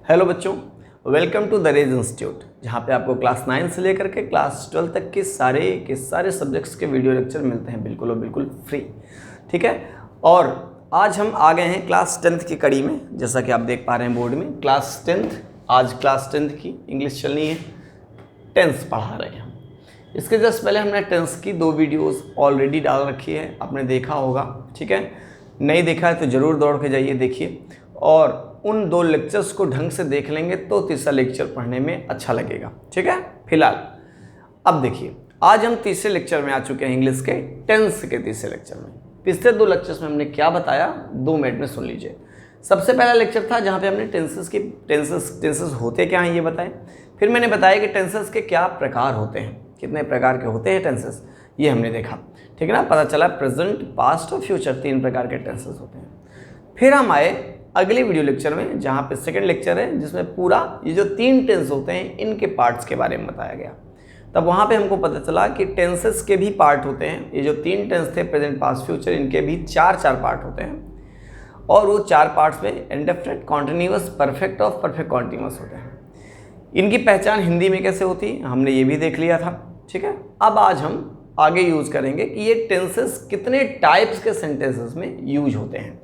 Hello बच्चों, welcome to the Rage institute, जहाँ पे आपको क्लास 9 से लेकर के क्लास 12 तक के सारे सब्जेक्ट्स के वीडियो लेक्चर मिलते हैं बिल्कुल और बिल्कुल फ्री। ठीक है। और आज हम आ गए हैं क्लास 10th की कड़ी में। जैसा कि आप देख पा रहे हैं बोर्ड में क्लास 10th, आज क्लास 10th की इंग्लिश चलनी है। टेंस पढ़ा रहे हैं हम। इसके जस्ट पहले हमने टेंस की 2 वीडियोज़ ऑलरेडी डाल रखी है, आपने देखा होगा। ठीक है, नहीं देखा है तो ज़रूर दौड़ के जाइए देखिए, और उन 2 लेक्चर्स को ढंग से देख लेंगे तो तीसरा लेक्चर पढ़ने में अच्छा लगेगा। ठीक है। फिलहाल अब देखिए, आज हम तीसरे लेक्चर में आ चुके हैं, इंग्लिश के टेंस के तीसरे लेक्चर में। पिछले 2 लेक्चर्स में हमने क्या बताया 2 मिनट में सुन लीजिए। सबसे पहला लेक्चर था जहाँ पे हमने टेंसेस होते क्या हैं ये बताएं। फिर मैंने बताया कि टेंसेस के क्या प्रकार होते हैं, कितने प्रकार के होते हैं टेंसेस, ये हमने देखा। ठीक है ना, पता चला प्रेजेंट, पास्ट और फ्यूचर 3 प्रकार के टेंसेस होते हैं। फिर हम आए अगले वीडियो लेक्चर में, जहाँ पे सेकंड लेक्चर है जिसमें पूरा ये जो 3 टेंस होते हैं इनके पार्ट्स के बारे में बताया गया। तब वहाँ पे हमको पता चला कि टेंसेस के भी पार्ट होते हैं। ये जो 3 टेंस थे प्रेजेंट, पास्ट, फ्यूचर, इनके भी 4 पार्ट होते हैं, और वो 4 पार्ट्स में इंडेफिनिट, कॉन्टिन्यूअस, परफेक्ट और परफेक्ट कॉन्टिन्यूअस होते हैं। इनकी पहचान हिंदी में कैसे होती है हमने ये भी देख लिया था। ठीक है। अब आज हम आगे यूज़ करेंगे कि ये टेंसेस कितने टाइप्स के सेंटेंसेस में यूज होते हैं।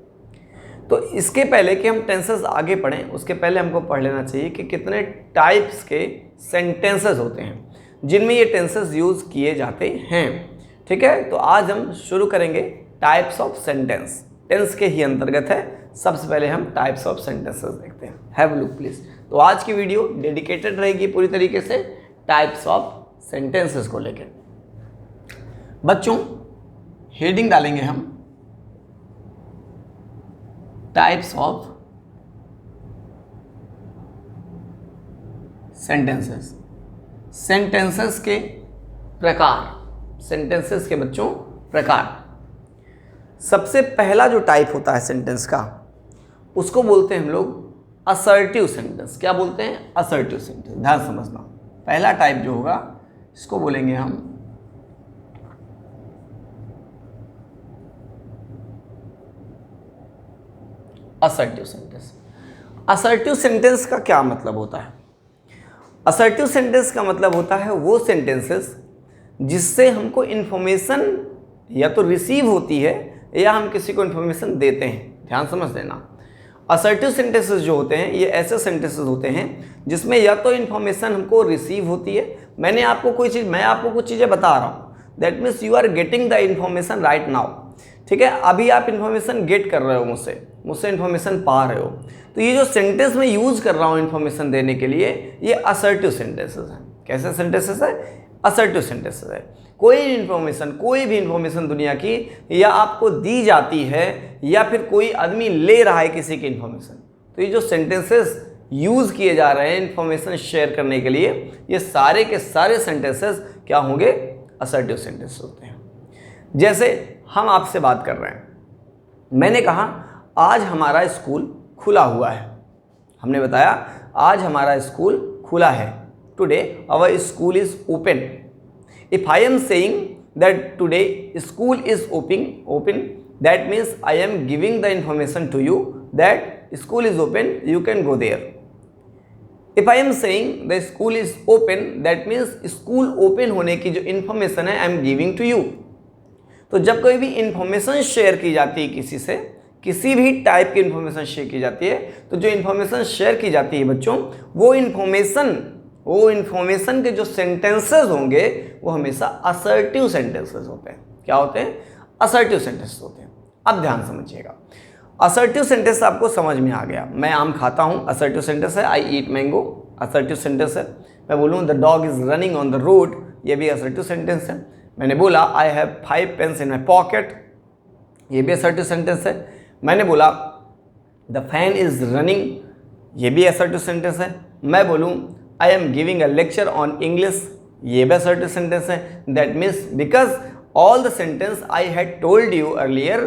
तो इसके पहले कि हम टेंसेस आगे पढ़ें, उसके पहले हमको पढ़ लेना चाहिए कि कितने टाइप्स के सेंटेंसेस होते हैं जिनमें ये टेंसेस यूज़ किए जाते हैं। ठीक है। तो आज हम शुरू करेंगे टाइप्स ऑफ सेंटेंस, टेंस के ही अंतर्गत है। सबसे पहले हम टाइप्स ऑफ सेंटेंसेस देखते हैं। Have a look please. तो आज की वीडियो डेडिकेटेड रहेगी पूरी तरीके से टाइप्स ऑफ सेंटेंसेस को लेकर। बच्चों, हेडिंग डालेंगे हम टाइप्स ऑफ सेंटेंसेस, सेंटेंसेस के प्रकार, सेंटेंसेस के बच्चों प्रकार। सबसे पहला जो टाइप होता है सेंटेंस का, उसको बोलते हैं हम लोग असर्टिव सेंटेंस। क्या बोलते हैं? Assertive sentence. ध्यान समझना, पहला टाइप जो होगा इसको बोलेंगे हम असर्टिव सेंटेंस। असर्टिव सेंटेंस का क्या मतलब होता है? असर्टिव सेंटेंस का मतलब होता है वो सेंटेंसेस जिससे हमको इन्फॉर्मेशन या तो रिसीव होती है या हम किसी को इन्फॉर्मेशन देते हैं। ध्यान समझ लेना, असर्टिव सेंटेंसेस जो होते हैं ये ऐसे सेंटेंसेस होते हैं जिसमें या तो इन्फॉर्मेशन हमको रिसीव होती है, मैं आपको कुछ चीज़ें बता रहा हूँ, that means you are getting the information right now. ठीक है, अभी आप इन्फॉर्मेशन गेट कर रहे हो, मुझसे इन्फॉर्मेशन पा रहे हो। तो ये जो सेंटेंस मैं यूज़ कर रहा हूँ इन्फॉर्मेशन देने के लिए, ये असर्टिव सेंटेंसेस हैं। कैसे सेंटेंसेस है? असर्टिव सेंटेंसेस है। कोई भी इन्फॉर्मेशन दुनिया की या आपको दी जाती है या फिर कोई आदमी ले रहा है किसी की इन्फॉर्मेशन, तो ये जो सेंटेंसेस यूज़ किए जा रहे हैं इन्फॉर्मेशन शेयर करने के लिए, ये सारे के सारे सेंटेंसेस क्या होंगे? असर्टिव सेंटेंसेस होते हैं। जैसे हम आपसे बात कर रहे हैं, मैंने कहा आज हमारा स्कूल खुला हुआ है। हमने बताया आज हमारा स्कूल खुला है। Today our school is open. If I am saying that today school is open, that means I am giving the information to you that school is open, you can go there. If I am saying the school is open, that means school open होने की जो information है I am giving to you. तो जब कोई भी information share की जाती है किसी से, किसी भी टाइप की इंफॉर्मेशन शेयर की जाती है, तो जो इंफॉर्मेशन शेयर की जाती है बच्चों, वो इन्फॉर्मेशन के जो सेंटेंसेस होंगे वो हमेशा असर्टिव सेंटेंसेस होते हैं। क्या होते हैं? असर्टिव सेंटेंसेस होते हैं। अब ध्यान समझिएगा, असर्टिव सेंटेंस आपको समझ में आ गया। मैं आम खाता हूँ, असर्टिव सेंटेंस है। I eat mango, assertive sentence है। मैं बोलूँ the dog is running on the road, ये भी असर्टिव सेंटेंस है। मैंने बोला I have 5 pens in my pocket, ये भी असर्टिव सेंटेंस है। मैंने बोला द फैन इज रनिंग, ये भी असर्टिव सेंटेंस है। मैं बोलूँ I am giving a lecture on English, ये भी असर्टिव सेंटेंस है। That means because all the sentence I had told you earlier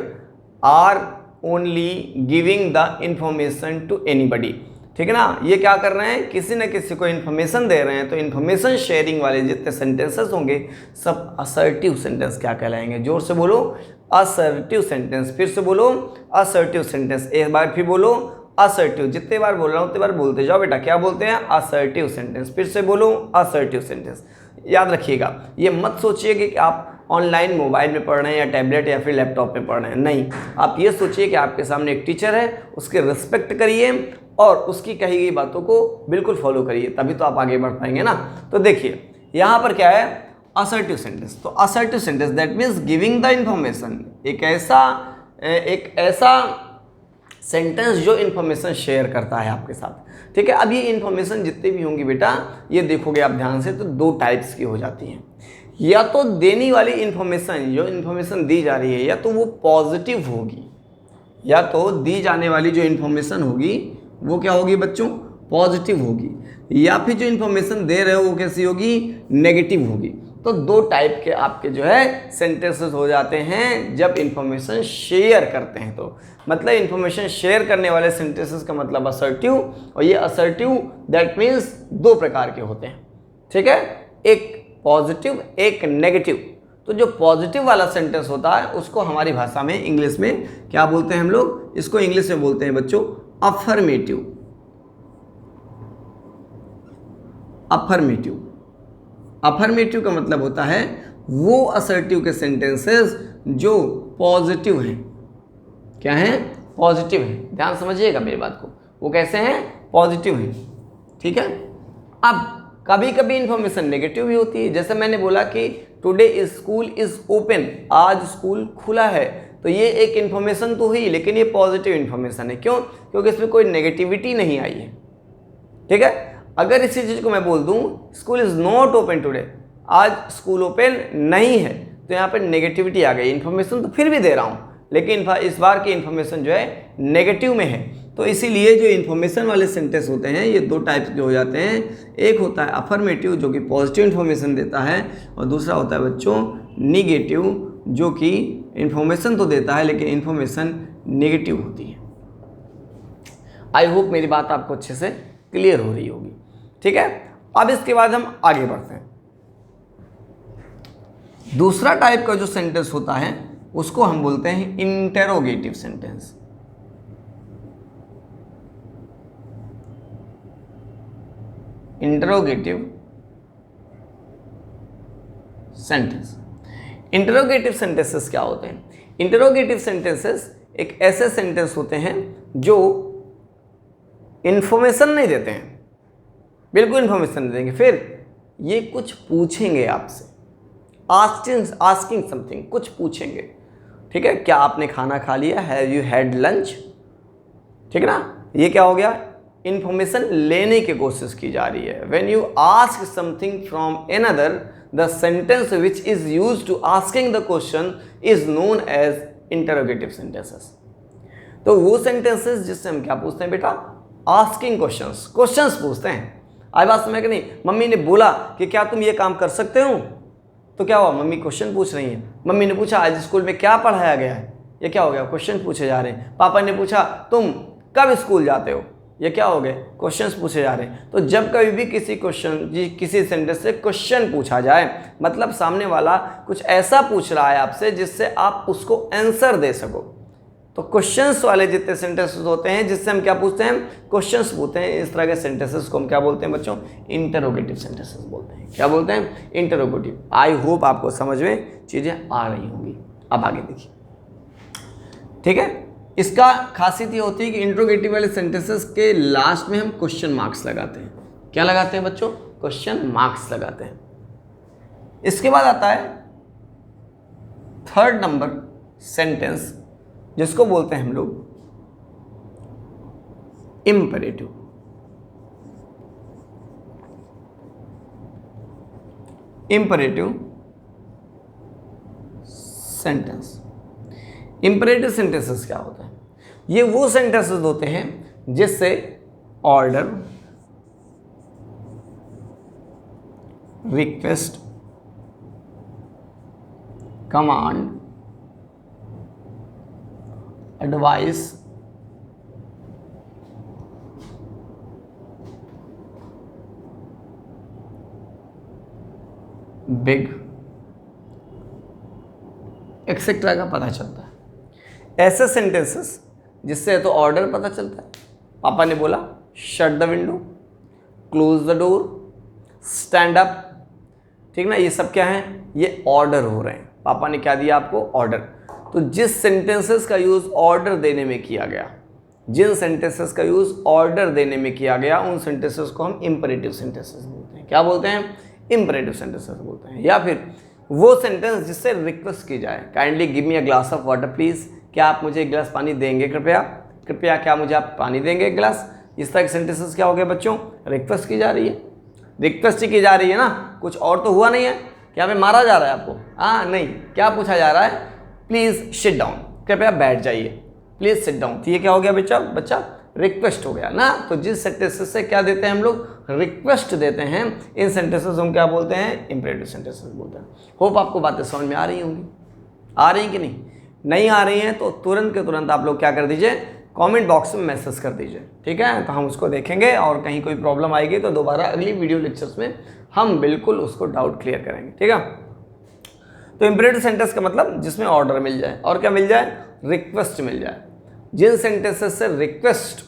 are only giving the information to anybody. ठीक है ना, ये क्या कर रहे हैं? किसी न किसी को इन्फॉर्मेशन दे रहे हैं। तो इन्फॉर्मेशन शेयरिंग वाले जितने सेंटेंसेस होंगे सब असर्टिव सेंटेंस क्या कहलाएंगे? जोर से बोलो, असर्टिव सेंटेंस। फिर से बोलो, असर्टिव सेंटेंस। एक बार फिर बोलो, असर्टिव, जितने बार बोल रहा हूँ उतने बार बोलते जाओ बेटा। क्या बोलते हैं? Assertive sentence. फिर से बोलो, असर्टिव सेंटेंस। याद रखिएगा, ये मत सोचिए कि आप ऑनलाइन मोबाइल में पढ़ रहे हैं या टैबलेट या फिर लैपटॉप में पढ़ रहे हैं, नहीं। आप ये सोचिए कि आपके सामने एक टीचर है, उसके रिस्पेक्ट करिए और उसकी कही गई बातों को बिल्कुल फॉलो करिए, तभी तो आप आगे बढ़ पाएंगे ना। तो देखिए यहाँ पर क्या है, असर्टिव सेंटेंस। तो assertive sentence that means giving the information, एक ऐसा सेंटेंस जो इन्फॉर्मेशन शेयर करता है आपके साथ, ठीक है। अब ये इन्फॉर्मेशन जितनी भी होंगी बेटा, ये देखोगे आप ध्यान से तो दो टाइप्स की हो जाती हैं। या तो देने वाली इन्फॉर्मेशन, जो इन्फॉर्मेशन दी जा रही है, या तो वो पॉजिटिव होगी, या तो दी जाने वाली जो इन्फॉर्मेशन होगी वो क्या होगी बच्चों? पॉजिटिव होगी। या फिर जो इन्फॉर्मेशन दे रहे हो वो कैसी होगी? नेगेटिव होगी। तो दो टाइप के आपके जो है सेंटेंसेस हो जाते हैं जब इन्फॉर्मेशन शेयर करते हैं। तो मतलब इन्फॉर्मेशन शेयर करने वाले सेंटेंसेस का मतलब असर्टिव, और ये असर्टिव दैट मीन्स दो प्रकार के होते हैं, ठीक है, एक पॉजिटिव एक नेगेटिव। तो जो पॉजिटिव वाला सेंटेंस होता है उसको हमारी भाषा में इंग्लिश में क्या बोलते हैं हम लोग? इसको इंग्लिश में बोलते हैं बच्चों अफर्मेटिव। अफर्मेटिव, अफर्मेटिव का मतलब होता है वो असर्टिव के सेंटेंसेस जो पॉजिटिव हैं। क्या है? पॉजिटिव हैं। ध्यान समझिएगा मेरी बात को, वो कैसे हैं? पॉजिटिव हैं, ठीक है। अब कभी कभी इंफॉर्मेशन नेगेटिव भी होती है, जैसे मैंने बोला कि टुडे स्कूल इज ओपन, आज स्कूल खुला है। तो ये एक इन्फॉर्मेशन तो हुई, लेकिन ये पॉजिटिव इन्फॉर्मेशन है। क्यों? क्योंकि इसमें कोई नेगेटिविटी नहीं आई है, ठीक है। अगर इसी चीज़ को मैं बोल दूं school is not open today, आज स्कूल ओपन नहीं है, तो यहाँ पर नेगेटिविटी आ गई। इन्फॉर्मेशन तो फिर भी दे रहा हूँ, लेकिन इस बार की इन्फॉर्मेशन जो है नेगेटिव में है। तो इसीलिए जो इन्फॉर्मेशन वाले सेंटेंस होते हैं ये दो टाइप के हो जाते हैं। एक होता है अफर्मेटिव जो कि पॉजिटिव इन्फॉर्मेशन देता है, और दूसरा होता है बच्चों निगेटिव जो कि इन्फॉर्मेशन तो देता है लेकिन इन्फॉर्मेशन नेगेटिव होती है। आई होप मेरी बात आपको अच्छे से क्लियर हो रही होगी, ठीक है। अब इसके बाद हम आगे बढ़ते हैं। दूसरा टाइप का जो सेंटेंस होता है उसको हम बोलते हैं interrogative sentence. Interrogative sentence. Interrogative sentences क्या होते हैं? इंटरोगेटिव सेंटेंसेस एक ऐसे सेंटेंस होते हैं जो इंफॉर्मेशन नहीं देते हैं, बिल्कुल इंफॉर्मेशन नहीं देंगे, फिर ये कुछ पूछेंगे आपसे, आस्किंग समथिंग, कुछ पूछेंगे, ठीक है। क्या आपने खाना खा लिया? Have you had lunch? ठीक है ना, ये क्या हो गया? इंफॉर्मेशन लेने की कोशिश की जा रही है। When you ask something from another, the sentence which is used to asking the question is known as interrogative sentences. तो वो सेंटेंसेस जिससे हम क्या पूछते हैं बेटा? आस्किंग क्वेश्चंस पूछते हैं। आई बात समझ कि नहीं? मम्मी ने बोला कि क्या तुम ये काम कर सकते हो, तो क्या हुआ? मम्मी क्वेश्चन पूछ रही हैं। मम्मी ने पूछा आज स्कूल में क्या पढ़ाया गया है, ये क्या हो गया? क्वेश्चन पूछे जा रहे हैं। पापा ने पूछा तुम कब स्कूल जाते हो, ये क्या हो गए? क्वेश्चंस पूछे जा रहे हैं। तो जब कभी भी किसी सेंटेंस से क्वेश्चन पूछा जाए, मतलब सामने वाला कुछ ऐसा पूछ रहा है आपसे जिससे आप उसको आंसर दे सको। तो क्वेश्चंस वाले जितने सेंटेंसेस होते हैं जिससे हम क्या पूछते हैं? क्वेश्चंस पूछते हैं। इस तरह के सेंटेंसेस को हम क्या बोलते हैं बच्चों? इंटरोगेटिव सेंटेंसेस बोलते हैं। क्या बोलते हैं? इंटरोगेटिव। आई होप आपको समझ में चीज़ें आ रही होंगी। अब आगे देखिए, ठीक है। इसका खासियत ये होती है कि इंटरोगेटिव वाले सेंटेंसेस के लास्ट में हम क्वेश्चन मार्क्स लगाते हैं। क्या लगाते हैं बच्चों? क्वेश्चन मार्क्स लगाते हैं। इसके बाद आता है थर्ड नंबर सेंटेंस जिसको बोलते हैं हम लोग imperative. Imperative sentence. Imperative sentences क्या होता है? ये वो सेंटेंसेस होते हैं जिससे order, request, command, advice, big etcetera का पता चलता है। ऐसे सेंटेंसेस जिससे तो ऑर्डर पता चलता है, पापा ने बोला shut the window, close the door, stand up, ठीक ना, ये सब क्या है, ये ऑर्डर हो रहे हैं। पापा ने क्या दिया आपको, ऑर्डर। तो जिस सेंटेंसेस का यूज़ ऑर्डर देने में किया गया, जिन सेंटेंसेस का यूज़ ऑर्डर देने में किया गया, उन सेंटेंसेस को हम इंपरेटिव सेंटेंसेस बोलते हैं। क्या बोलते हैं, इंपरेटिव सेंटेंसेस बोलते हैं। या फिर वो सेंटेंस जिससे रिक्वेस्ट की जाए, kindly give me a glass of water please, क्या आप मुझे एक गिलास पानी देंगे कृपया, कृपया क्या मुझे आप पानी देंगे एक गिलास। इस तरह के सेंटेंसेस क्या हो गए बच्चों, रिक्वेस्ट की जा रही है, रिक्वेस्ट ही की जा रही है ना, कुछ और तो हुआ नहीं है। क्या हमें मारा जा रहा है आपको, हाँ नहीं, क्या पूछा जा रहा है, प्लीज़ सिट डाउन, कृपया बैठ जाइए, प्लीज़ सिट डाउन। तो ये क्या हो गया बच्चा रिक्वेस्ट हो गया ना। तो जिस सेंटेंसेस से क्या देते हैं हम लोग, रिक्वेस्ट देते हैं, इन सेंटेंसेस हम क्या बोलते हैं, इंपरेटिव सेंटेंसेस बोलते हैं। होप आपको बातें समझ में आ रही होंगी, आ रही कि नहीं आ रही हैं तो तुरंत के तुरंत आप लोग क्या कर दीजिए, कमेंट बॉक्स में मैसेज कर दीजिए, ठीक है। तो हम उसको देखेंगे और कहीं कोई प्रॉब्लम आएगी तो दोबारा अगली वीडियो लेक्चर्स में हम बिल्कुल उसको डाउट क्लियर करेंगे, ठीक है। तो इंपरेटिव सेंटेंस का मतलब जिसमें ऑर्डर मिल जाए, और क्या मिल जाए, रिक्वेस्ट मिल जाए। जिन सेंटेंसेस से रिक्वेस्ट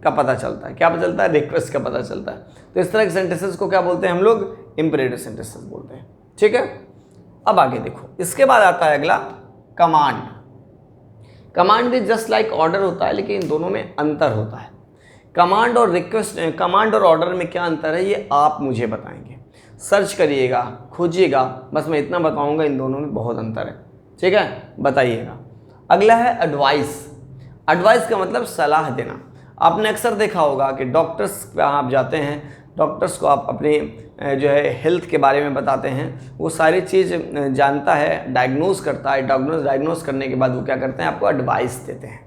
का पता चलता है, क्या पता चलता है, रिक्वेस्ट का पता चलता है, तो इस तरह के सेंटेंसेस को क्या बोलते हैं हम लोग, इंपरेटिव सेंटेंसेस बोलते हैं, ठीक है। अब आगे देखो, इसके बाद आता है अगला कमांड। कमांड भी जस्ट लाइक ऑर्डर होता है, लेकिन इन दोनों में अंतर होता है। कमांड और रिक्वेस्ट, कमांड और ऑर्डर में क्या अंतर है, ये आप मुझे बताएंगे, सर्च करिएगा, खोजिएगा, बस मैं इतना बताऊंगा, इन दोनों में बहुत अंतर है, ठीक है, बताइएगा। अगला है एडवाइस। एडवाइस का मतलब सलाह देना। आपने अक्सर देखा होगा कि डॉक्टर्स पे आप जाते हैं, डॉक्टर्स को आप अपने जो है हेल्थ के बारे में बताते हैं, वो सारी चीज़ जानता है, डायग्नोज करता है, डायग्नोज करने के बाद वो क्या करते हैं, आपको एडवाइस देते हैं।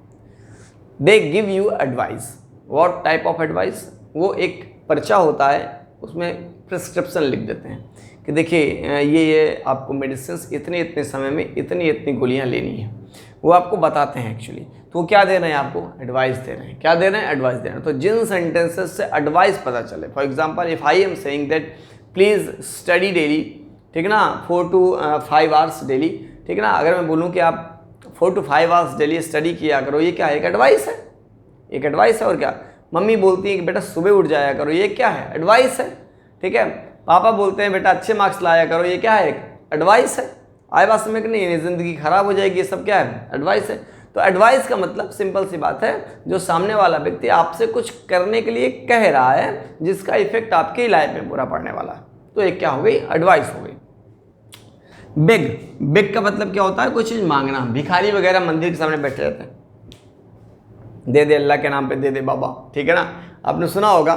They give you advice. What type of advice, वो एक पर्चा होता है, उसमें प्रिस्क्रिप्शन लिख देते हैं कि देखिए ये आपको मेडिसिन इतने समय में इतनी गोलियां लेनी है, वो आपको बताते हैं एक्चुअली। तो वो क्या दे रहे हैं, आपको एडवाइस दे रहे हैं। क्या दे रहे हैं, एडवाइस दे रहे हैं। तो जिन सेंटेंसेस से एडवाइस पता चले, for example if I am saying that please study daily, ठीक है ना, 4 to 5 आवर्स डेली, ठीक है ना, अगर मैं बोलूँ कि आप 4 to 5 आवर्स डेली स्टडी किया करो, ये क्या है, एक एडवाइस है, एक एडवाइस है। और क्या, मम्मी बोलती है कि बेटा सुबह उठ जाया करो, ये क्या है, एडवाइस है, ठीक है। पापा बोलते हैं बेटा अच्छे मार्क्स लाया करो, ये क्या है, एक एडवाइस है। आए बात समझ में नहीं, ज़िंदगी खराब हो जाएगी, ये सब क्या है, एडवाइस है। तो एडवाइस का मतलब सिंपल सी बात है, जो सामने वाला व्यक्ति आपसे कुछ करने के लिए कह रहा है, जिसका इफेक्ट आपकी लाइफ में पूरा पड़ने वाला है, तो एक क्या हो गई, एडवाइस हो गई। बेग का मतलब क्या होता है, कुछ चीज़ मांगना। भिखारी वगैरह मंदिर के सामने बैठे रहते हैं, दे दे अल्लाह के नाम पे, दे दे बाबा, ठीक है ना, आपने सुना होगा।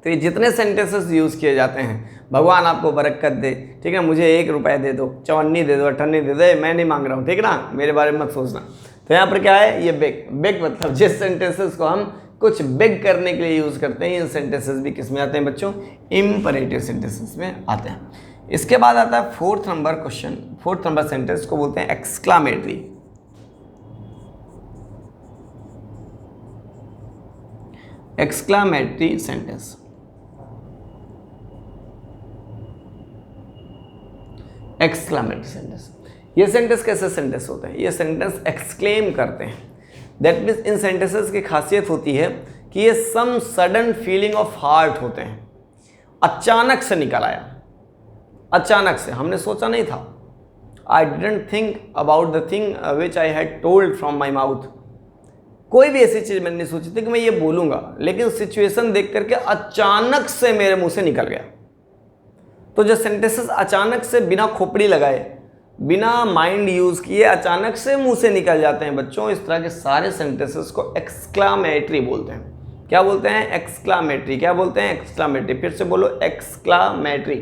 तो ये जितने सेंटेंसेस यूज़ किए जाते हैं, भगवान आपको बरकत दे, ठीक है, मुझे 1 रुपया दे दो, 54 दे दो, 58 दे दो, मैं नहीं मांग रहा हूँ, ठीक है ना, मेरे बारे में मत सोचना। तो यहाँ पर क्या है, ये बेग मतलब जिस सेंटेंसेस को हम कुछ बेग करने के लिए यूज़ करते हैं, इन सेंटेंसेस भी किस में आते हैं बच्चों, इंपरेटिव सेंटेंसेस में आते हैं। इसके बाद आता है 4th number question. 4th number sentence को बोलते हैं exclamatory. Exclamatory sentence. Exclamatory sentence, ये सेंटेंस कैसे सेंटेंस होते हैं, ये सेंटेंस एक्सक्लेम करते हैं। दैट मीन्स इन सेंटेंसेस की खासियत होती है कि ये some sudden feeling of heart होते हैं, अचानक से निकल आया, अचानक से, हमने सोचा नहीं था। I didn't think about the thing which I had told from my mouth. कोई भी ऐसी चीज़ मैंने नहीं सोची थी कि मैं ये बोलूँगा, लेकिन सिचुएशन देख करके अचानक से मेरे मुंह से निकल गया। तो जो सेंटेंसेस अचानक से बिना खोपड़ी लगाए, बिना माइंड यूज़ किए अचानक से मुंह से निकल जाते हैं बच्चों, इस तरह के सारे सेंटेंसेस को एक्सक्लामेटरी बोलते हैं। क्या बोलते हैं, एक्सक्लामेटरी। क्या बोलते हैं, एक्सक्लामेटरी। फिर से बोलो, एक्सक्लामेटरी,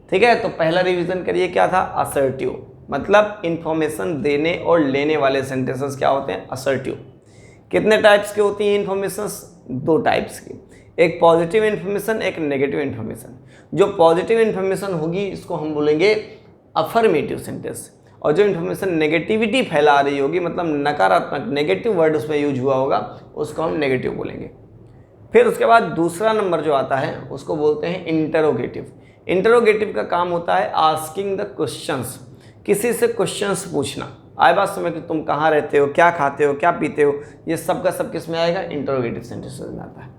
ठीक है। तो पहला रिवीजन करिए, क्या था, असर्टिव, मतलब इंफॉर्मेशन देने और लेने वाले सेंटेंसेस क्या होते हैं, असर्टिव। कितने टाइप्स की होती हैं इन्फॉर्मेशंस, 2 टाइप्स की, एक पॉजिटिव इन्फॉर्मेशन, एक नेगेटिव इन्फॉर्मेशन। जो पॉजिटिव इन्फॉर्मेशन होगी इसको हम बोलेंगे अफर्मेटिव सेंटेंस, और जो इन्फॉर्मेशन नेगेटिविटी फैला रही होगी, मतलब नकारात्मक नेगेटिव वर्ड उसमें यूज हुआ होगा, उसको हम नेगेटिव बोलेंगे। फिर उसके बाद दूसरा नंबर जो आता है उसको बोलते हैं इंटरोगेटिव। इंटरोगेटिव का काम होता है आस्किंग द क्वेश्चंस, किसी से क्वेश्चंस पूछना, आए बात समझ कि तुम कहाँ रहते हो, क्या खाते हो, क्या पीते हो, ये सब का सब किस में आएगा, इंटरोगेटिव सेंटेंसेस में आता है।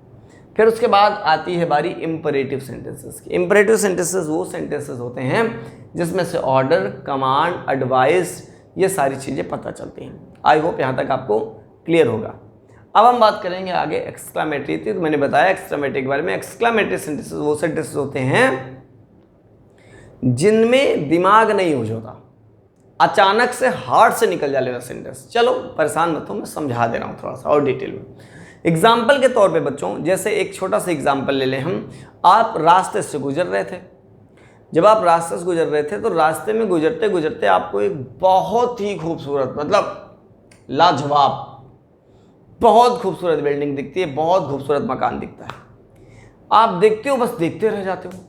फिर उसके बाद आती है बारी इंपरेटिव सेंटेंसेस की। इंपरेटिव सेंटेंसेस वो सेंटेंसेस होते हैं जिसमें से ऑर्डर, कमांड, एडवाइस, ये सारी चीज़ें पता चलती हैं। आई होप यहाँ तक आपको क्लियर होगा। अब हम बात करेंगे आगे एक्सक्लामेटरी थी, तो मैंने बताया एक्सक्लामेटरी के बारे में। एक्सक्लामेटरी सेंटेंसेस वो सेंटेंसेस होते हैं जिनमें दिमाग नहीं यूज होता, अचानक से हार्ट से निकल जाने वाला सेंटेंस। चलो परेशान मत हो, मैं समझा दे रहा हूँ थोड़ा सा और डिटेल में। एग्जाम्पल के तौर पे बच्चों, जैसे एक छोटा सा एग्जाम्पल ले लें हम। आप रास्ते से गुजर रहे थे, जब आप रास्ते से गुजर रहे थे तो रास्ते में गुजरते गुजरते आपको एक बहुत ही खूबसूरत, मतलब लाजवाब, बहुत खूबसूरत बिल्डिंग दिखती है, बहुत खूबसूरत मकान दिखता है। आप देखते हो, बस देखते रह जाते हो,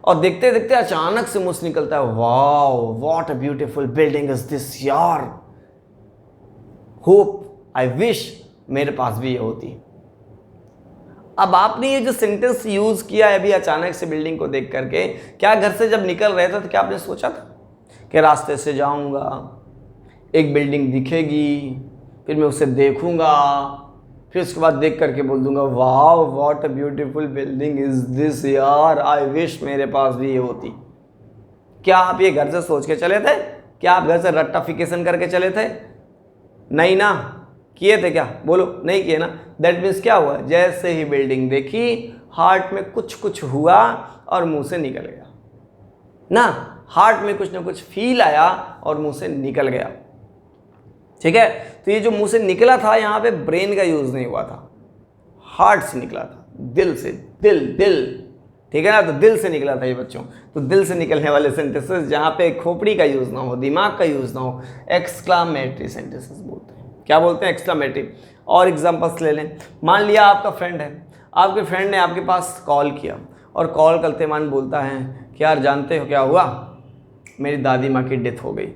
और देखते देखते अचानक से मुंह से निकलता है, wow what a beautiful building is this यार, होप आई विश मेरे पास भी ये होती। अब आपने ये जो सेंटेंस यूज किया है अभी अचानक से बिल्डिंग को देख करके, क्या घर से जब निकल रहे थे तो क्या आपने सोचा था कि रास्ते से जाऊंगा, एक बिल्डिंग दिखेगी, फिर मैं उसे देखूंगा, फिर उसके बाद देख करके बोल दूंगा wow what a beautiful building is this यार, आई विश मेरे पास भी ये होती। क्या आप ये घर से सोच के चले थे? क्या आप घर से रट्टाफिकेशन करके चले थे? नहीं ना, किए थे क्या? बोलो, नहीं किए ना। दैट मीन्स क्या हुआ, जैसे ही बिल्डिंग देखी हार्ट में कुछ कुछ हुआ और मुंह से निकल गया ना, हार्ट में कुछ ना कुछ फील आया और मुंह से निकल गया। ठीक है, तो ये जो मुंह से निकला था यहाँ पे ब्रेन का यूज नहीं हुआ था, हार्ट से निकला था, दिल से, दिल, ठीक है ना, तो दिल से निकला था ये बच्चों। तो दिल से निकलने वाले सेंटेंसेस जहाँ पे खोपड़ी का यूज ना हो, दिमाग का यूज ना हो, एक्सक्लामेटरी सेंटेंसेस बोलते हैं। क्या बोलते हैं? एक्सक्लामेटरी। और एग्जांपल्स ले लें। मान लिया आपका फ्रेंड है, आपके फ्रेंड ने आपके पास कॉल किया और कॉल करते मान बोलता है कि यार जानते हो क्या हुआ, मेरी दादी माँ की डेथ हो गई।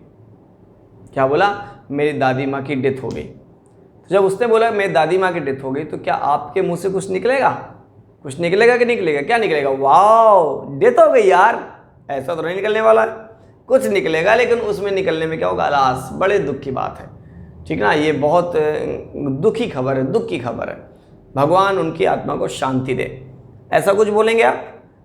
क्या बोला? मेरी दादी माँ की डेथ हो गई। तो जब उसने बोला मेरी दादी माँ की डेथ हो गई, तो क्या आपके मुंह से कुछ निकलेगा? कुछ निकलेगा कि निकलेगा? क्या निकलेगा? वाओ डेथ हो गई यार, ऐसा तो नहीं निकलने वाला है। कुछ निकलेगा, लेकिन उसमें निकलने में क्या होगा? अलास, बड़े दुख की बात है, ठीक ना, ये बहुत दुखी खबर है, दुख की खबर है, भगवान उनकी आत्मा को शांति दे, ऐसा कुछ बोलेंगे आप।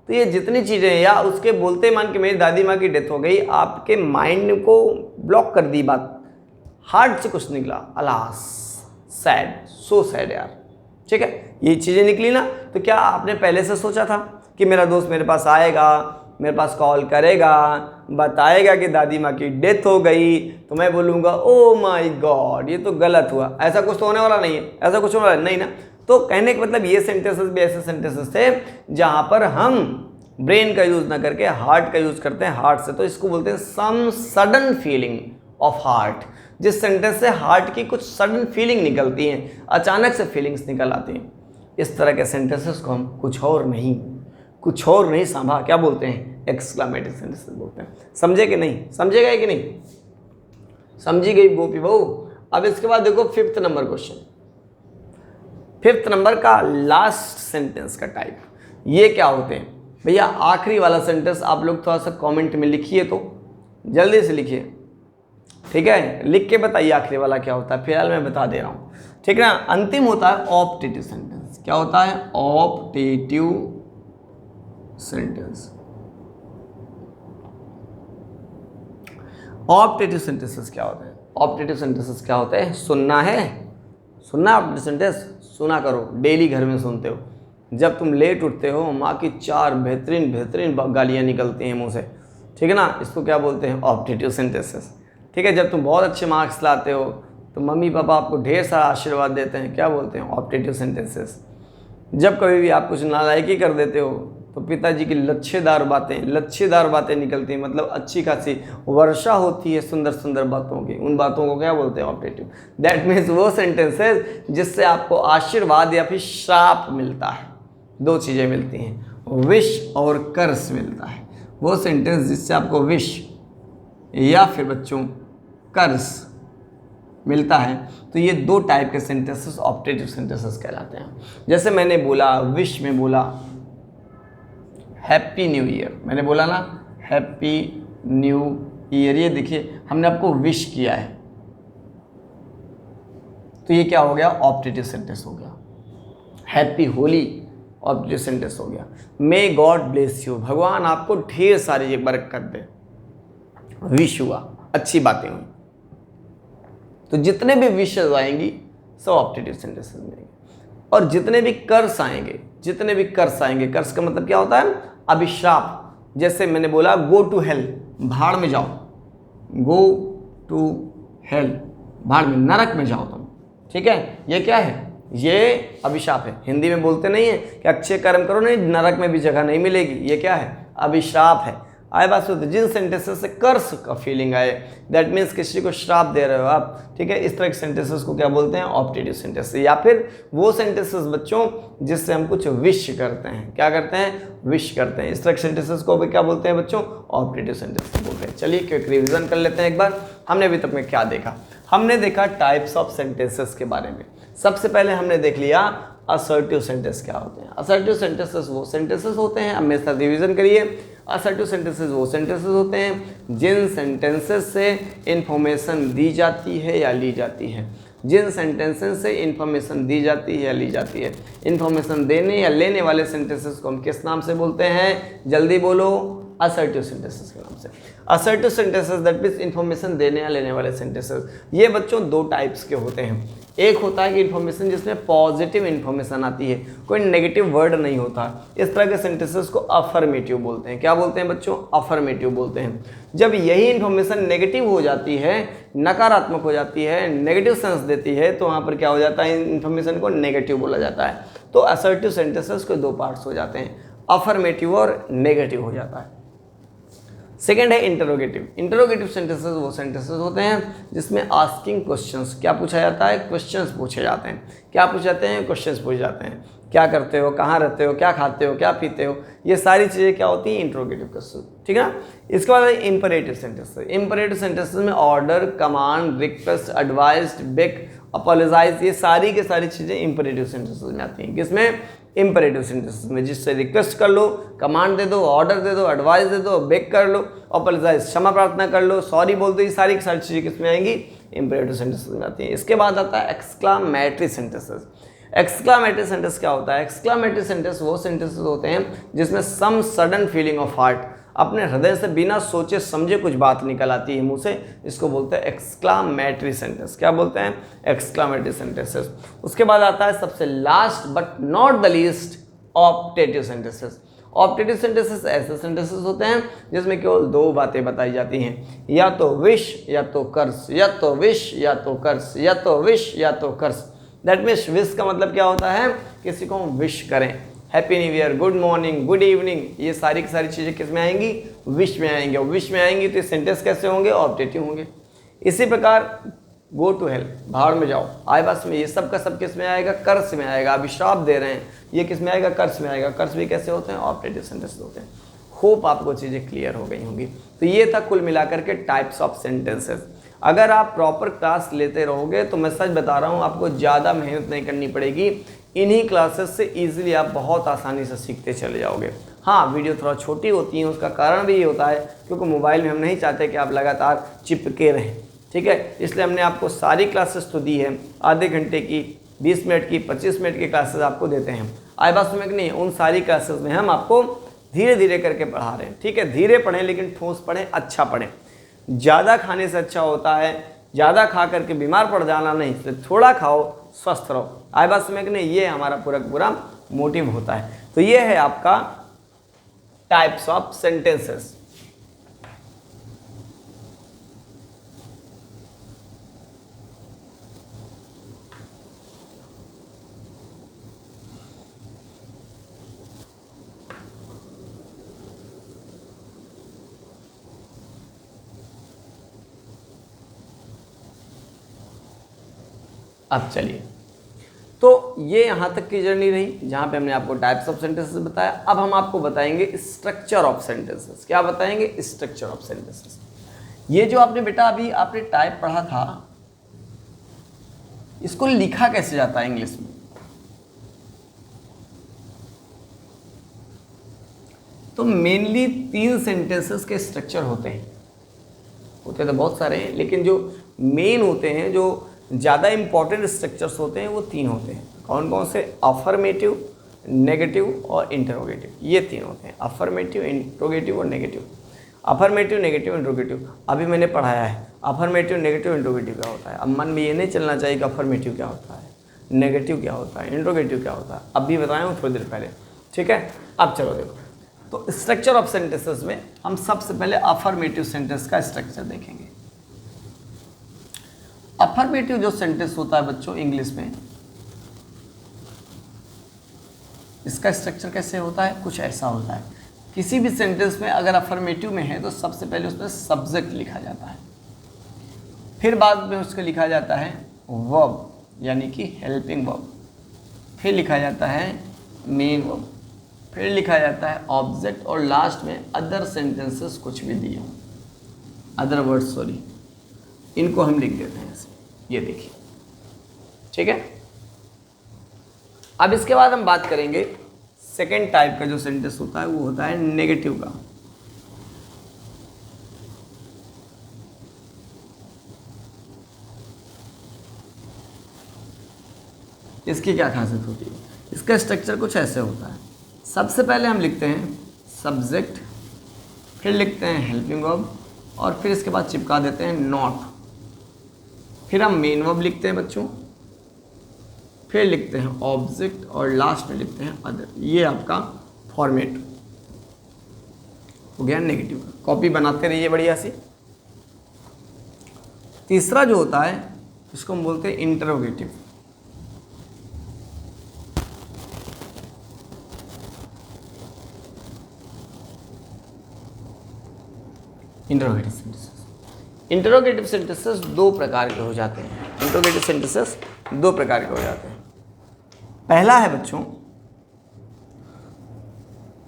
तो ये जितनी चीज़ें हैं, या उसके बोलते मान कि मेरी दादी माँ की डेथ हो गई, आपके माइंड को ब्लॉक कर दी बात, हार्ट से कुछ निकला, अलास, सैड, सो सैड यार, ठीक है, ये चीज़ें निकली ना। तो क्या आपने पहले से सोचा था कि मेरा दोस्त मेरे पास आएगा, मेरे पास कॉल करेगा, बताएगा कि दादी माँ की डेथ हो गई, तो मैं बोलूँगा ओ माय गॉड ये तो गलत हुआ? ऐसा कुछ तो होने वाला नहीं है, ऐसा कुछ होने वाला नहीं ना। तो कहने का मतलब ये सेंटेंसेस भी ऐसे सेंटेंसेस थे जहाँ पर हम ब्रेन का यूज़ ना करके हार्ट का यूज़ करते हैं, हार्ट से। तो इसको बोलते हैं some sudden feeling of heart. जिस सेंटेंस से हार्ट की कुछ सडन फीलिंग निकलती हैं, अचानक से फीलिंग्स निकल आती हैं, इस तरह के सेंटेंसेस को हम कुछ और नहीं सांभा क्या बोलते हैं? एक्सक्लामेटरी सेंटेंसेस बोलते हैं। समझे कि नहीं? समझेगा कि नहीं? समझी गई गोपी बहू? अब इसके बाद देखो fifth number question, fifth number का लास्ट सेंटेंस का टाइप, ये क्या होते हैं भैया? आखिरी वाला सेंटेंस आप लोग थोड़ा सा कमेंट में लिखिए, तो जल्दी से लिखिए, ठीक है, लिख के बताइए आखिरी वाला क्या होता है। फिलहाल मैं बता दे रहा हूँ, ठीक है ना। अंतिम होता है ऑप्टेटिव सेंटेंस। क्या होता है? Optative sentence. ऑप्टेटिव सेंटेंसेस क्या होते हैं? ऑप्टेटिव सेंटेंसेस क्या होते हैं? सुनना है, सुनना ऑप्टेटिव सेंटेंस, सुना करो, डेली घर में सुनते हो। जब तुम लेट उठते हो, माँ की 4 बेहतरीन गालियाँ निकलती हैं मुँह से, ठीक है ना, इसको क्या बोलते हैं? ऑप्टेटिव सेंटेंसेस, ठीक है। जब तुम बहुत अच्छे मार्क्स लाते हो तो मम्मी पापा आपको ढेर सारा आशीर्वाद देते हैं, क्या बोलते हैं? Optative sentences. जब कभी भी आप कुछ नालायकी कर देते हो तो पिताजी की लच्छेदार बातें निकलती हैं, मतलब अच्छी खासी वर्षा होती है सुंदर सुंदर बातों की, उन बातों को क्या बोलते हैं? ऑप्टेटिव। दैट मीन्स वो सेंटेंसेस जिससे आपको आशीर्वाद या फिर श्राप मिलता है। 2 चीज़ें मिलती हैं, विश और कर्स मिलता है। वो सेंटेंस जिससे आपको विश या फिर बच्चों कर्स मिलता है, तो ये 2 टाइप के सेंटेंसेस ऑप्टेटिव सेंटेंसेस कहलाते हैं। जैसे मैंने बोला, विश में बोला हैप्पी न्यू ईयर, मैंने बोला ना हैप्पी न्यू ईयर, ये देखिए हमने आपको विश किया है, तो ये क्या हो गया, ऑप्टेटिव सेंटेंस हो गया। हैप्पी होली ऑप्टेटिव सेंटेंस हो गया। मे गॉड ब्लेस यू, भगवान आपको ढेर सारी बरकत दे। विश हुआ, अच्छी बातें हुई। तो जितने भी विशेस आएंगी सब ऑप्टेटिव सेंटेंसेस में आएंगे। और जितने भी कर्स आएंगे, कर्स का मतलब क्या होता है, अभिशाप। जैसे मैंने बोला गो टू हेल, भाड़ में जाओ, गो टू हेल, भाड़ में, नरक में जाओ तुम, ठीक है। ये क्या है, ये अभिशाप है। हिंदी में बोलते नहीं है कि अच्छे कर्म करो, नहीं नरक में भी जगह नहीं मिलेगी, ये क्या है, अभिशाप है। आए बात सुनते, जिन सेंटेंसेस से कर्स का फीलिंग आए, दैट मीन्स किसी को श्राप दे रहे हो आप, ठीक है, इस तरह के सेंटेंसेस को क्या बोलते हैं, ऑप्टेटिव सेंटेंसेस। या फिर वो सेंटेंसेस बच्चों जिससे हम कुछ विश करते हैं, क्या करते हैं, विश करते हैं, इस तरह के सेंटेंसेस को भी क्या बोलते हैं बच्चों, ऑप्टेटिव सेंटेंसेस बोलते हैं। चलिए क्विक रिवीजन कर लेते हैं एक बार। हमने अभी तक में क्या देखा, हमने देखा टाइप्स ऑफ सेंटेंसेस के बारे में। सबसे पहले हमने देख लिया असर्टिव सेंटेंस क्या होते हैं। असर्टिव सेंटेंसेस वो सेंटेंसेस होते हैं, अब मेरे साथ रिवीजन करिए। असर्टिव सेंटेंसेस वो सेंटेंसेस होते हैं जिन सेंटेंसेस से इंफॉर्मेशन दी जाती है या ली जाती है, जिन सेंटेंसेस से इंफॉर्मेशन दी जाती है या ली जाती है। इंफॉर्मेशन देने या लेने वाले सेंटेंसेस को हम किस नाम से बोलते हैं, जल्दी बोलो, असर्टिव सेंटेंसेस के नाम से। Assertive sentences that means information देने या लेने वाले सेंटेंसेस। ये बच्चों दो टाइप्स के होते हैं। एक होता है कि इन्फॉर्मेशन जिसमें पॉजिटिव इन्फॉर्मेशन आती है, कोई नेगेटिव वर्ड नहीं होता। इस तरह के सेंटेंसेस को अफर्मेटिव बोलते हैं। क्या बोलते हैं बच्चों, अफर्मेटिव बोलते हैं। जब यही इन्फॉर्मेशन नेगेटिव हो जाती है, नकारात्मक हो जाती है, नेगेटिव सेंस देती है, तो वहाँ पर क्या हो जाता है, इन्फॉर्मेशन को नेगेटिव बोला जाता है। तो असर्टिव सेंटेंसेस के दो पार्ट्स हो जाते हैं, अफर्मेटिव और नेगेटिव हो जाता है। सेकेंड है इंटरोगेटिव। इंटरोगेटिव सेंटेंसेस वो सेंटेंसेस होते हैं जिसमें आस्किंग क्वेश्चंस, क्या पूछा जाता है, क्वेश्चंस पूछे जाते हैं। क्या पूछे जाते हैं, क्वेश्चंस पूछे जाते हैं। क्या करते हो, कहाँ रहते हो, क्या खाते हो, क्या पीते हो, ये सारी चीज़ें क्या होती हैं, इंटरोगेटिव क्वेश्चन, ठीक है ना। इसके बाद इंपरेटिव सेंटेंसेस। इंपरेटिव सेंटेंसेस में order, command, request, advice, beg, apologise, ये सारी के सारी चीज़ें इंपरेटिव सेंटेंसेस में आती हैं। किसमें, इंपरेटिव सेंटेंसेस में, जिससे रिक्वेस्ट कर लो, कमांड दे दो, ऑर्डर दे दो, एडवाइस दे दो, बेग कर लो, अपोलोजाइज क्षमा प्रार्थना कर लो, सॉरी बोल दो, ये सारी की सारी चीज़ें किसमें आएंगी, इंपरेटिव सेंटेंसेस में आती हैं। इसके बाद आता है एक्सक्लामेटरी सेंटेंसेस। एक्सक्लामेटरी सेंटेंस क्या होता है, एक्सक्लामेटरी सेंटेंस वो सेंटेंसेस होते हैं जिसमें some sudden feeling of heart, अपने हृदय से बिना सोचे समझे कुछ बात निकल आती है मुंह से, इसको बोलते हैं एक्सक्लामेटरी सेंटेंस। क्या बोलते हैं, एक्सक्लामेटरी सेंटेंसेस। उसके बाद आता है सबसे last but not the least, optative sentences. Optative sentences ऐसे सेंटेंसेस होते हैं जिसमें केवल दो बातें बताई जाती हैं, या तो विश या तो कर्स, या तो विश या तो कर्स, या तो विश या तो कर्स। दैट मीन्स विश का मतलब क्या होता है, किसी को हम विश करें, happy new year, good morning, good evening, ये सारी की सारी चीज़ें किस में आएंगी, विश में आएंगे। और विश में आएंगी तो ये सेंटेंस कैसे होंगे, ऑप्टेटिव होंगे। इसी प्रकार गो टू हेल, भाड़ में जाओ, आए बस में, ये सब का सब किस में आएगा, कर्स में आएगा। अभिशाप दे रहे हैं, ये किस में आएगा, कर्स में आएगा। कर्स भी कैसे होते हैं, ऑप्टेटिव सेंटेंस होते हैं। होप आपको चीज़ें क्लियर हो गई होंगी। तो ये था कुल मिलाकर के टाइप्स ऑफ सेंटेंसेस। अगर आप प्रॉपर क्लास लेते रहोगे तो मैं सच बता रहा हूँ, आपको ज़्यादा मेहनत नहीं करनी पड़ेगी। इन्हीं क्लासेस से ईजिली आप बहुत आसानी से सीखते चले जाओगे। हाँ, वीडियो थोड़ा छोटी होती है, उसका कारण भी ये होता है क्योंकि मोबाइल में हम नहीं चाहते कि आप लगातार चिपके रहें, ठीक है। इसलिए हमने आपको सारी क्लासेस तो दी है, आधे घंटे की, 20 मिनट की, 25 मिनट की क्लासेस आपको देते हैं। आए बात समझ में नहीं, उन सारी क्लासेस में हम आपको धीरे धीरे करके पढ़ा रहे हैं, ठीक है। धीरे पढ़ें लेकिन ठोस पढ़ें, अच्छा पढ़ें। ज़्यादा खाने से अच्छा होता है ज़्यादा खा करके बीमार पड़ जाना नहीं, इसलिए थोड़ा खाओ, स्वस्थ रहो। आए बात समझ में नहीं, ये हमारा पूरा मोटिव होता है। तो ये है आपका टाइप्स ऑफ सेंटेंसेस। अब चलिए, तो ये यहाँ तक की जर्नी रही जहाँ पे हमने आपको टाइप्स ऑफ सेंटेंसेस बताया। अब हम आपको बताएंगे स्ट्रक्चर ऑफ सेंटेंसेस। क्या बताएंगे, स्ट्रक्चर ऑफ सेंटेंसेस। ये जो आपने बेटा अभी आपने टाइप पढ़ा था, इसको लिखा कैसे जाता है इंग्लिश में। तो मेनली 3 सेंटेंसेस के स्ट्रक्चर होते हैं तो बहुत सारे हैं, लेकिन जो मेन होते हैं, जो ज़्यादा इंपॉर्टेंट स्ट्रक्चर्स होते हैं वो 3 होते हैं। कौन कौन से? अफर्मेटिव, नेगेटिव और इंटरोगेटिव, ये 3 होते हैं। अफर्मेटिव, इंटरोगेटिव और नेगेटिव। अफर्मेटिव, नेगेटिव, इंटरोगेटिव अभी मैंने पढ़ाया है। अफर्मेटिव, नेगेटिव, इंटरोगेटिव क्या होता है। अब मन में ये नहीं चलना चाहिए कि अफर्मेटिव क्या होता है, नेगेटिव क्या होता है, इंटरोगेटिव क्या होता है। अब भी बताया हूँ थोड़ी देर पहले, ठीक है। अब चलो देखो, तो स्ट्रक्चर ऑफ सेंटेंसेस में हम सबसे पहले अफर्मेटिव सेंटेंस का स्ट्रक्चर देखेंगे। अफर्मेटिव जो सेंटेंस होता है बच्चों इंग्लिश में, इसका स्ट्रक्चर कैसे होता है? कुछ ऐसा होता है। किसी भी सेंटेंस में अगर अफर्मेटिव में है तो सबसे पहले उसमें सब्जेक्ट लिखा जाता है, फिर बाद में उसको लिखा जाता है वर्ब यानी कि हेल्पिंग वर्ब, फिर लिखा जाता है मेन वर्ब, फिर लिखा जाता है ऑब्जेक्ट, और लास्ट में अदर सेंटेंसेस कुछ भी दिए हों, अदर वर्ड्स सॉरी, इनको हम लिख देते हैं ऐसे, ये देखिए, ठीक है। अब इसके बाद हम बात करेंगे सेकेंड टाइप का जो सेंटेंस होता है, वो होता है नेगेटिव का। इसकी क्या खासियत होती है? इसका स्ट्रक्चर कुछ ऐसे होता है। सबसे पहले हम लिखते हैं सब्जेक्ट, फिर लिखते हैं हेल्पिंग वर्ब, और फिर इसके बाद चिपका देते हैं नॉट, फिर हम मेन वर्ब लिखते हैं बच्चों, फिर लिखते हैं ऑब्जेक्ट, और लास्ट में लिखते हैं अदर। ये आपका फॉर्मेट हो गया नेगेटिव का। कॉपी बनाते रहिए बढ़िया सी। तीसरा जो होता है इसको हम बोलते हैं interrogative. Interrogative sentences, interrogative sentences दो प्रकार के हो जाते हैं। इंटरोगेटिव सेंटेंसेस दो प्रकार के हो जाते हैं। पहला है बच्चों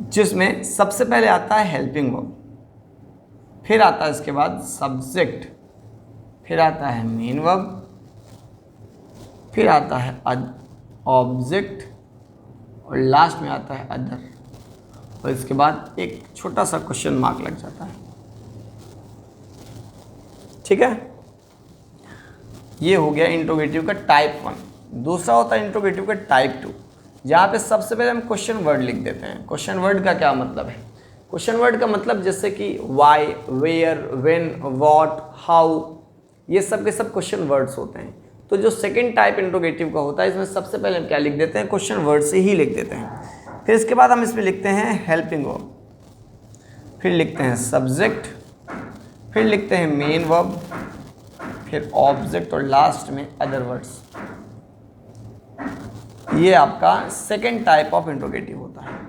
जिसमें सबसे पहले आता है हेल्पिंग वर्ब, फिर आता है इसके बाद सब्जेक्ट, फिर आता है मेन वर्ब, फिर आता है ऑब्जेक्ट, और लास्ट में आता है अदर, और इसके बाद एक छोटा सा क्वेश्चन मार्क लग जाता है, ठीक है। ये हो गया इंट्रोगेटिव का टाइप 1। दूसरा होता है इंट्रोगेटिव का टाइप 2, जहाँ पे सबसे पहले हम क्वेश्चन वर्ड लिख देते हैं। क्वेश्चन वर्ड का क्या मतलब है? क्वेश्चन वर्ड का मतलब जैसे कि why, where, when, what, how, ये सब के सब क्वेश्चन वर्ड्स होते हैं। तो जो सेकंड टाइप इंट्रोगेटिव का होता है, इसमें सबसे पहले हम क्या लिख देते हैं? क्वेश्चन वर्ड से ही लिख देते हैं। फिर इसके बाद हम इसमें लिखते हैं हेल्पिंग वर्ब, फिर लिखते हैं सब्जेक्ट, फिर लिखते हैं मेन वर्ब, फिर ऑब्जेक्ट, और लास्ट में अदर वर्ड्स। ये आपका सेकंड टाइप ऑफ इंट्रोगेटिव होता है।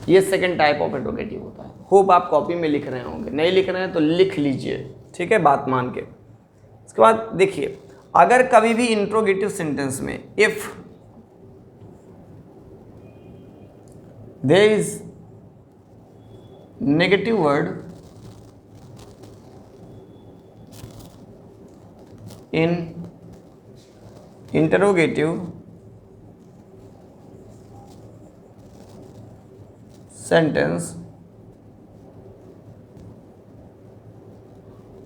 ये सेकंड टाइप ऑफ इंट्रोगेटिव होता है। होप आप कॉपी में लिख रहे होंगे, नहीं लिख रहे हैं तो लिख लीजिए, ठीक है, बात मान के। इसके बाद देखिए, अगर कभी भी इंट्रोगेटिव सेंटेंस में if there is negative word in interrogative sentence,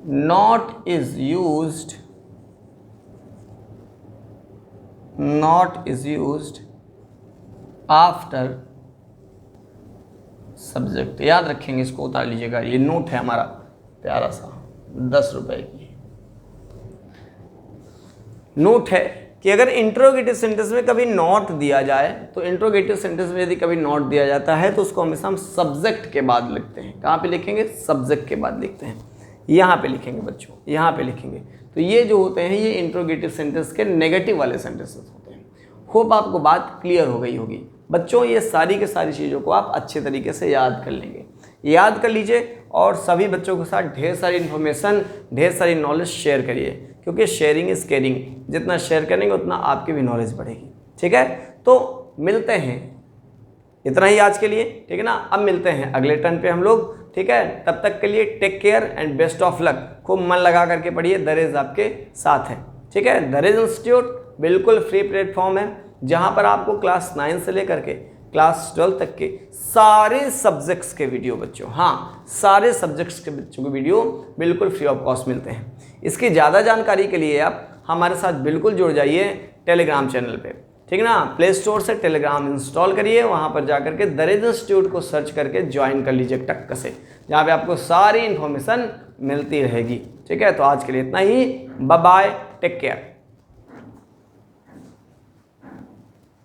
not is used after subject। याद रखेंगे, इसको उतार लीजिएगा, ये नोट है हमारा प्यारा सा 10 रुपए की नोट है कि अगर इंट्रोगेटिव सेंटेंस में कभी नॉट दिया जाए, तो इंट्रोगेटिव सेंटेंस में यदि कभी नॉट दिया जाता है तो उसको हमेशा हम सब्जेक्ट के बाद लिखते हैं। कहाँ पे लिखेंगे? सब्जेक्ट के बाद लिखते हैं। यहाँ पे लिखेंगे बच्चों, यहाँ पे लिखेंगे। तो ये जो होते हैं ये इंट्रोगेटिव सेंटेंस के नेगेटिव वाले सेंटेंसेस होते हैं। होप आपको बात क्लियर हो गई होगी बच्चों। ये सारी के सारी चीज़ों को आप अच्छे तरीके से याद कर लेंगे, याद कर लीजिए, और सभी बच्चों के साथ ढेर सारी इन्फॉर्मेशन, ढेर सारी नॉलेज शेयर करिए, क्योंकि शेयरिंग इज़ केयरिंग। जितना शेयर करेंगे उतना आपकी भी नॉलेज बढ़ेगी, ठीक है। तो मिलते हैं, इतना ही आज के लिए, ठीक है ना। अब मिलते हैं अगले टर्न पे हम लोग, ठीक है। तब तक के लिए take care and best of luck. खूब मन लगा करके पढ़िए, दरेज आपके साथ है, ठीक है। दरेज इंस्टीट्यूट बिल्कुल फ्री प्लेटफॉर्म है, जहाँ पर आपको क्लास 9 से लेकर के क्लास 12 तक के सारे सब्जेक्ट्स के वीडियो बच्चों, हाँ, सारे सब्जेक्ट्स के बच्चों के वीडियो बिल्कुल फ्री ऑफ कॉस्ट मिलते हैं। इसकी ज़्यादा जानकारी के लिए आप हमारे साथ बिल्कुल जुड़ जाइए टेलीग्राम चैनल पे, ठीक है ना। प्ले स्टोर से टेलीग्राम इंस्टॉल करिए, वहाँ पर जाकर के द रेज इंस्टीट्यूट को सर्च करके ज्वाइन कर लीजिए टक्क से, जहाँ पे आपको सारी इन्फॉर्मेशन मिलती रहेगी। ठीक है, तो आज के लिए इतना ही, बाय बाय, टेक केयर।